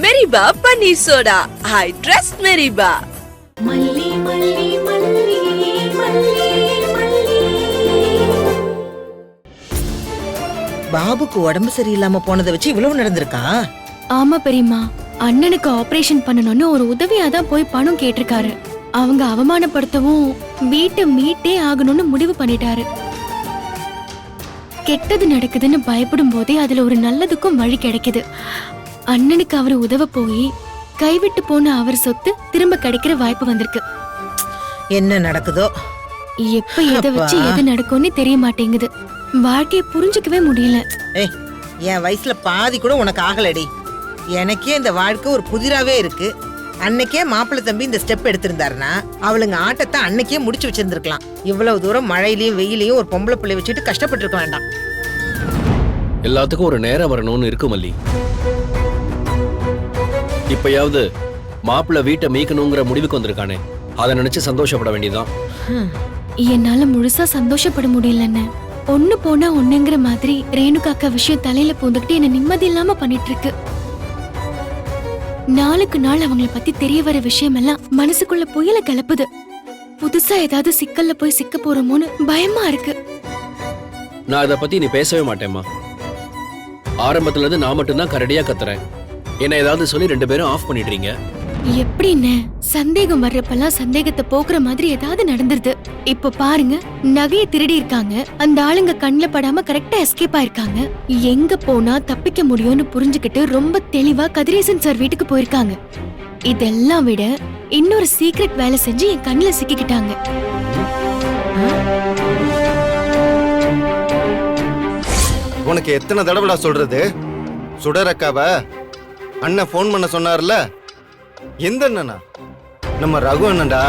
மெரிபா paneer soda. I trust மெரிபா. மல்லி மல்லி மல்லி மல்லி மல்லி. பாபுக்கு உடம்பு சரியில்லாம போனதை வச்சு இவ்வளவு நடந்திருக்கா? ஆமா பெரியம்மா, அண்ணனுக்கு ஆபரேஷன் பண்ணணும்னு ஒரு உதவியா தான் போய் பணம் கேட்டிருக்காரு. அவங்க அவமானப்படுத்தவும் வீட்டை மீட்டே ஆகணும்னு முடிவு பண்ணிட்டாரு. கெட்டது நடக்குதுன்னு பயப்படும் போதே அதுல ஒரு நல்லதுக்கும் வழி கிடைக்குது. அண்ணனுக்கு அவரு உதவ போய் கைவிட்டு போன அவர் சொத்து திரும்ப கிடைக்கிற வாய்ப்பு வந்திருக்கு. என்ன நடக்குதோ? எப்ப எதை வச்சு எது நடக்கும்னு தெரிய மாட்டேங்குது. வாழ்க்கைய புரிஞ்சுக்கவே முடியல. ஏய், என் வயசுல பாதி கூட உனக்கு ஆகலடி. எனக்கே இந்த வாழ்க்கை ஒரு புதிராவே இருக்கு. அன்னைக்கே மாப்பிள்ளை தம்பி இந்த ஸ்டெப் எடுத்திருந்தாருன்னா அவளுங்க ஆட்டத்தை அன்னைக்கே முடிச்சு வச்சிருந்திருக்கலாம். இவ்வளவு தூரம் மழையிலயும் வெயிலையும் ஒரு பொம்பளை பிள்ளை வச்சுட்டு கஷ்டப்பட்டு இருக்க வேண்டாம். எல்லாத்துக்கும் ஒரு நேரம் வரணும்னு இருக்கு மல்லி. இப்பயாவது மாப்பிள்ளை வீட்டை மீக்கணுங்கிற முடிவுக்கு வந்திருக்கானே, அதை நினைச்சு சந்தோஷப்பட வேண்டியதுதான். என்னால முழுசா சந்தோஷப்பட முடியலன்னு ஒண்ணு போனா ஒண்ணுங்கிற மாதிரி ரேணுகாக்கா விஷயம் தலையில பூந்துக்கிட்டு என்ன நிம்மதி இல்லாம பண்ணிட்டு இருக்கு. நாளுக்கு நாள் அவங்கள பத்தி தெரிய வர விஷயம் எல்லாம் மனசுக்குள்ள புயல கிளப்புது. புதுசா ஏதாவது சிக்கல்ல போய் சிக்க போறோமோன்னு பயமா இருக்கு. நான் இதை பத்தி நீ பேசவே மாட்டேம்மா. ஆரம்பத்துல இருந்து நான் மட்டும்தான் கரடியா கத்துறேன். என்ன ஏதாவது சொல்லி 2 பேரும் ஆஃப் பண்ணிடுறீங்க. எப்படின்னு சந்தேகம் வர்றப்பெல்லாம் சந்தேகத்தை போக்குற மாதிரி ஏதாவது நடந்துருது. இப்ப பாருங்க, நகையை திருடி இருக்காங்க. அந்த ஆளுங்க கண்ணுல படாம கரெக்டா எஸ்கேப் ஆயிருக்காங்க. எங்க போனா தப்பிக்க முடியும்னு புரிஞ்சுக்கிட்டு ரொம்ப தெளிவா கதிரேசன் சார் வீட்டுக்கு போயிருக்காங்க. இதெல்லாம் விட இன்னொரு சீக்ரெட் வேலை செஞ்சு என் கண்ணுல சிக்கிக்கிட்டாங்க. உனக்கு எத்தனை தடவைடா சொல்றது? சுடரக்காவ அண்ணன் போன் பண்ண சொன்னார்ல, எந்த அண்ணனா? நம்ம ரகு அண்ணன்டா.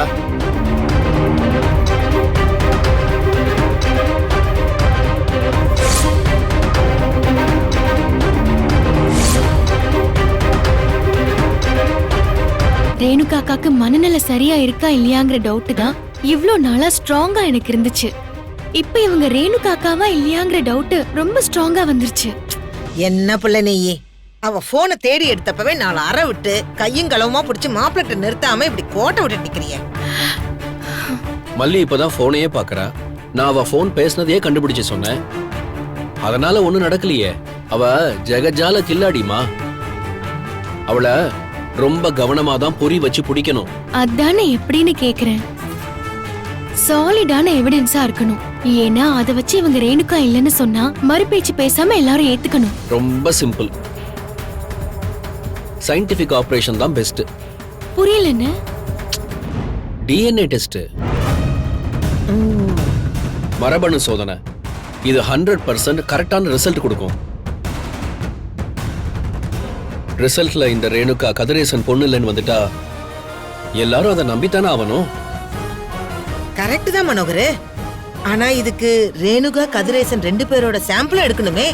ரேணுகாக்காக்கு மனநல சரியா இருக்கா இல்லையாங்கிற டவுட் தான் இவ்ளோ நாளா ஸ்ட்ராங்கா எனக்கு இருந்துச்சு. இப்ப இவங்க ரேணுகாக்காவா இல்லையாங்கிற டவுட் ரொம்ப ஸ்ட்ராங்கா வந்துருச்சு. என்ன பிள்ளை நெய்யே, அவ போனை தேடி எடுத்தப்பவே 4 அறை விட்டு கையும் களவுமா பிடிச்சு மாப்பிள்ளை நிறுத்தாம இப்படி கோட்டை விட்டு நிக்கிறிய. மல்லி இப்பதான் போனையே பாக்குறா. நான் அவ போன் பேசினதையே கண்டுபிடிச்சு சொன்னேன். அதனால ஒண்ணும் நடக்கலையே. அவ ஜெகஜால கில்லாடிமா. அவளை ரொம்ப கவனமா தான் பொறி வச்சு பிடிக்கணும். அதானே எப்படின்னு கேக்குறேன். சாலிடான எவிடன்ஸா இருக்கணும். ஏன்னா அதை வச்சு இவங்க ரேணுகா இல்லைன்னு சொன்னா மறுபேச்சு பேசாம எல்லாரும் ஏத்துக்கணும். ரொம்ப சிம்பிள். சயின்டிபிக் ஆபரேஷன் தான் பெஸ்ட். புரியலன்னு? டிஎன்ஏ டெஸ்ட், மரபணு சோதனை. இது 100% கரெக்டான ரிசல்ட் கொடுக்கும். ரிசல்ட்ல இந்த ரேணுகா கதிரேசன் பொண்ணு இல்லைன்னு வந்துட்டா எல்லாரும் அதை நம்பித்தானே ஆகணும். கரெக்ட் தான் மனோகரு. ஆனா இதுக்கு ரேணுகா கதிரேசன் 2 பேரோட சாம்பிள் எடுக்கணுமே.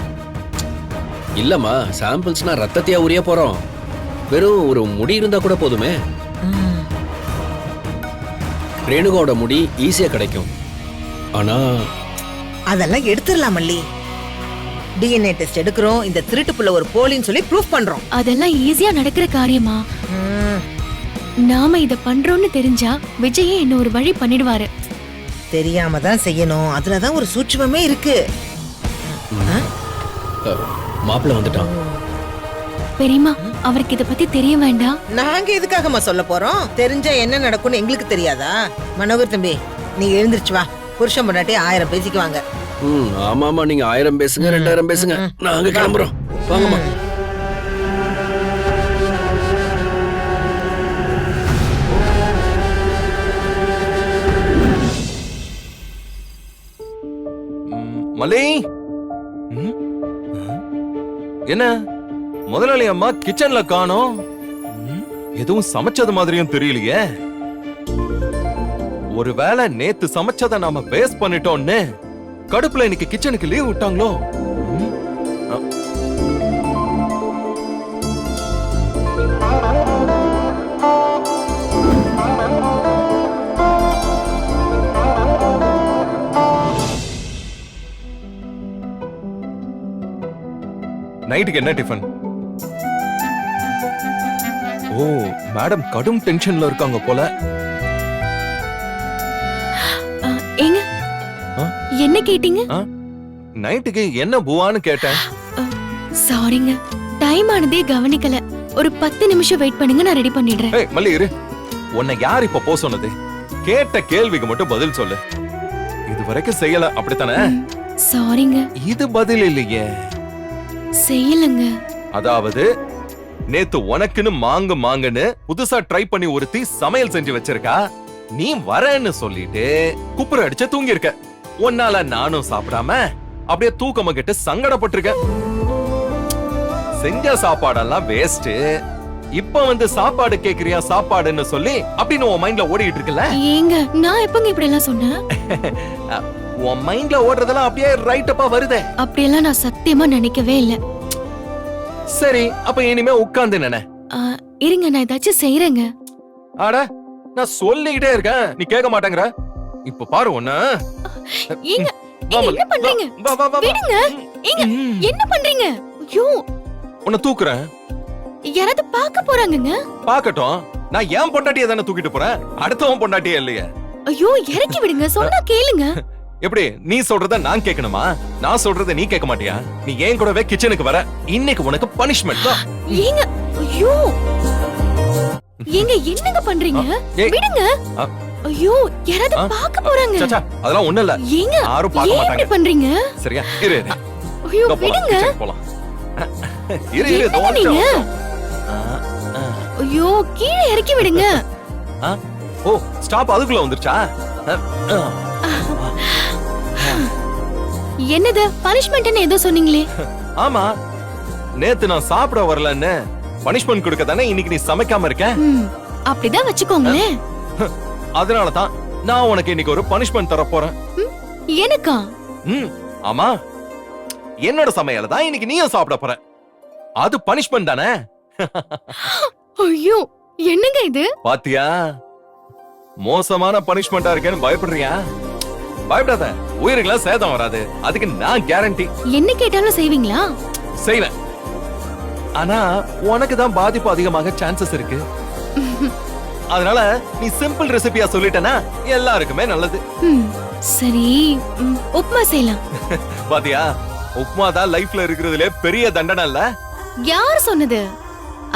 இல்லம்மா, சாம்பிள்ஸ்னா ரத்தத்தையா உரிய போறோம். வெறும் ஒரு முடி இருந்தா கூட போதுமே. ரேணுகாவோட முடி ஈஸியா கிடைக்கும். ஆனா அதெல்லாம் எடுத்துடலாம் மல்லி. டிஎன்ஏ டெஸ்ட் எடுக்கிறோம், இந்த திருட்டு புள்ள ஒரு போலின்னு சொல்லி ப்ரூஃப் பண்றோம். அதெல்லாம் ஈஸியா நடக்கிற காரியமா? நாம இத பண்றோம்னு தெரிஞ்சா விஜயே என்ன ஒரு வழி பண்ணிடுவாரு. தெரியாம தான் செய்யணும். அதுலதான் ஒரு சூட்சுமமே இருக்கு. மாப்பிள்ள வந்துட்டான். பெரியம்மா, அவருக்கு இத பத்தி தெரிய வேண்டாம். நாங்க எதுக்காகமா சொல்ல போறோம்? தெரிஞ்சா என்ன நடக்கும்னு எங்களுக்கு தெரியாதா? மனோகர் தம்பி, நீ எழுந்திருச்சு வா. புருஷன் பொண்டாட்டி 1000 பேசிக்குவாங்க. ஆமாமா, நீங்க 1000 பேசுங்க, 2000 பேசுங்க. நாங்க கிளம்புறோம். வாங்கம்மா. மல்லி, என்ன முதலாளி அம்மா கிச்சன்ல காணோம்? எதுவும் சமைச்சது மாதிரியும் தெரியலையே. ஒருவேளை நேத்து சமைச்சத நாம வேஸ்ட் பண்ணிட்டோம்னு கடுப்புல இன்னைக்கு கிச்சனுக்கு லீவ் விட்டாங்களோ? நைட்டுக்கு என்ன டிஃபன்? ஓ மேடம் கடும் டென்ஷன்ல இருக்காங்க போல. ஏங்க ஆ? என்ன கேட்டீங்க? நைட்டுக்கு என்ன பூவான்னு கேட்டேன். சாரிங்க, டைம் ஆனதே கவனிக்கல. ஒரு 10 நிமிஷம் வெயிட் பண்ணுங்க, நான் ரெடி பண்ணிடுறேன். ஏய் மல்லி இரு. உன்னை யார் இப்ப போ சொன்னது? கேட்ட கேள்விக்கு மட்டும் பதில் சொல்லு. இது வரைக்கும் செய்யல அப்படித்தானே? சாரிங்க, இது பதில் இல்லையே. செய்யலங்க. அதாவது நேத்து உனக்குன்னு மாங்குன்னு புதுசா ட்ரை பண்ணி ஒருத்தி சமையல் செஞ்சு வச்சிருக்கா. நீ வரேன்னு சொல்லிட்டு குப்புற அடிச்சு தூங்கி இருக்க. உன்னால நானும் சாப்பிடாம அப்படியே தூக்கமா கெட்டு சங்கடப்பட்டிருக்க. செஞ்ச சாப்பாடெல்லாம் வேஸ்ட். இப்ப வந்து சாப்பாடு கேக்குறியா சாப்பாடுன்னு சொல்லி அப்படின்னு உன் மைண்ட்ல ஓடிட்டு இருக்குல்ல. ஏங்க, நான் எப்பங்க இப்படி எல்லாம் சொன்னேன்? உன் மைண்ட்ல ஓடுறதெல்லாம் அப்படியே ரைட்டப்பா வருதே. அப்படியெல்லாம் நான் சத்தியமா நினைக்கவே இல்ல. சரி, அப்ப இனிமே உட்கார்ந்து நினை. இருங்க, நான் ஏதாச்சும் செய்யறேங்க. ஆட, நான் சொல்லிக்கிட்டே இருக்கேன், நீ கேட்க மாட்டேங்கிற. இப்ப பாரு ஒண்ணு. ஏங்க, என்ன பண்றீங்க? விடுங்க. ஏங்க, என்ன பண்றீங்க? ஐயோ, உன்னை தூக்குறேன். யாராவது பார்க்க போறாங்கங்க. பாக்கட்டும், நான் ஏன் பொண்டாட்டியை தானே தூக்கிட்டு போறேன், அடுத்தவன் பொண்டாட்டியே இல்லையே. ஐயோ, இறக்கி விடுங்க, சொன்னா கேளுங்க. எப்படி நீ சொல்றத நான் கேட்கணுமா? நான் சொல்றத நீ கேட்க மாட்டியா? நீ ஏன் கூடவே கிச்சனுக்கு வர. இன்னைக்கு உனக்கு பனிஷ்மெண்ட் தான். ஏங்க, ஐயோ, ஏங்க என்னங்க பண்றீங்க? விடுங்க. ஐயோ, யாராவது பார்க்க போறாங்க. சச்சா, அதெல்லாம் ஒண்ணு இல்ல. ஏங்க, யாரும் பார்க்க ஏன் இப்படி மாட்டாங்க. பண்றீங்க? சரியா? இரு. ஐயோ, இதோ போலாம், விடுங்க. கிச்சனுக்கு போலாம். இரு இரு, என்னங்க தோணு. நீங்க? ஐயோ, கீழே இறக்கி விடுங்க. ஓ, ஸ்டாப் அதுக்குள்ள வந்துருச்சா? என்னது பனிஷ்மெண்ட்னு ஏதோ சொன்னீங்களே? ஆமா, நேத்து நான் சாப்பிட வரலன்னு பனிஷ்மெண்ட் கொடுக்க தானே இன்னைக்கு நீ சமைக்காம இருக்க. அப்படிதான் வச்சுக்கோங்களேன். அதனாலதான் நான் உனக்கு இன்னைக்கு ஒரு பனிஷ்மெண்ட் தர போறேன். எனக்கா? ஆமா, என்னோட சமையல தான் இன்னைக்கு நீயும் சாப்பிட போற. அது பனிஷ்மெண்ட் தானே? ஐயோ, என்னங்க இது? பாத்தியா, மோசமான பனிஷ்மெண்டா இருக்கேன்னு பயப்படுறியா? பயப்படாத, உயிருக்குலாம் சேதம் வராது. அதுக்கு நான் கேரண்டி. என்ன கேட்டாலும் செய்வீங்களா? செய்வேன். ஆனா உனக்கு தான் பாதிப்பு அதிகமாக சான்சஸ் இருக்கு. அதனால நீ சிம்பிள் ரெசிபியா சொல்லிட்டனா எல்லாருக்குமே நல்லது. சரி, உப்புமா செய்யலாம். பாத்தியா, உப்புமா தான் லைஃப்ல இருக்கிறதுலே பெரிய தண்டனை இல்ல. யார் சொன்னது?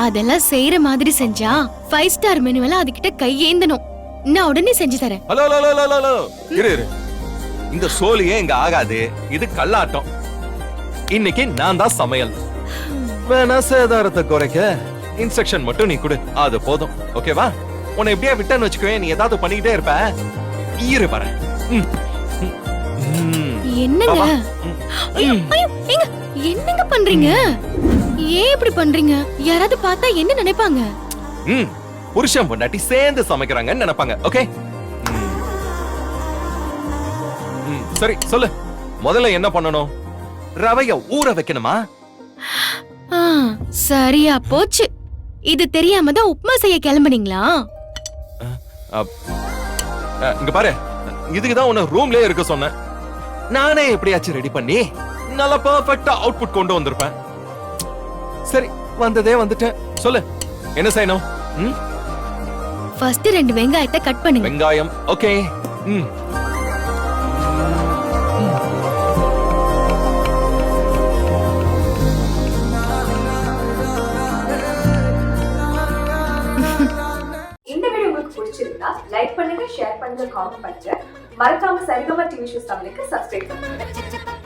அதெல்லாம் செய்யற மாதிரி செஞ்சா 5 ஸ்டார் மெனுவெல்லாம் அதுகிட்ட கையேந்தணும். நான் உடனே செஞ்சு தரேன். ஹலோ ஹலோ ஹலோ ஹலோ, இரு இரு. இந்த சோலியே இங்க ஆகாது. இது கல்லாட்டம். இன்னைக்கு நான் தான் சமையல். வேணா சேதாரத்தை குறைக்க இன்ஸ்ட்ரக்ஷன் மட்டும் நீ கொடு, அது போதும். ஓகேவா? உன்னை எப்படியா விட்டேன்னு வச்சுக்கவே, நீ ஏதாவது பண்ணிக்கிட்டே இருப்ப. இரு பாரு. என்னங்க? ஐயோ, ஏங்க, என்னங்க பண்றீங்க? ஏன் இப்படி பண்றீங்க? யாராவது பார்த்தா என்ன நினைப்பாங்க? புருஷன் பொண்டாட்டி சேர்ந்து சமைக்கிறாங்கன்னு நினைப்பாங்க. ஓகே, சரி சொல்லு. முதல்ல என்ன பண்ணணும்? ரவைய ஊற வைக்கணுமா? சரியா போச்சு. இது தெரியாம தான் உப்புமா செய்ய கிளம்புனீங்களா? இங்க பாரு, இதுக்குதான் உன்னை ரூம்லயே இருக்க சொன்னேன். நானே எப்படியாச்சும் ரெடி பண்ணி நல்ல பெர்ஃபெக்ட்டா அவுட்புட் கொண்டு வந்திருப்பேன். சரி, வந்ததே வந்துட்டேன். சொல்லு, என்ன செய்யணும்? ஃபர்ஸ்ட் 2 வெங்காயத்தை கட் பண்ணுங்க. வெங்காயம், ஓகே. இந்த வீடியோ உங்களுக்கு பிடிச்சிருந்தா லைக் பண்ணுங்க, ஷேர் பண்ணுங்க, காமெண்ட் பண்ணுங்க. மறக்காம சரிகமா டிவி ஷோஸ் தமிழுக்கு சப்ஸ்கிரைப் பண்ணுங்க.